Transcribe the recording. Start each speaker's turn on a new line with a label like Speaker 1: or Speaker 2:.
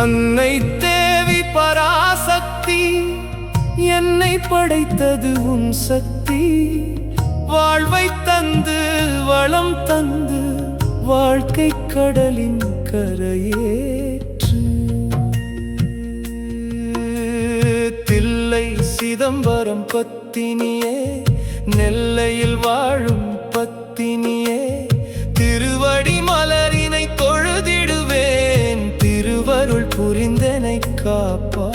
Speaker 1: அன்னை தேவி பராசக்தி, என்னை படைத்தது உன் சக்தி. வாழ்வை தந்து வளம் தந்து வாழ்க்கை கடலின் கரையேற்று. தில்லை சிதம்பரம் பத்தினியே, நெல்லையில் வாழும் பத்தினியே, திருவடி மலரினை தொழுதிடுவேன். திருவருள் புரிந்தனை காப்பா.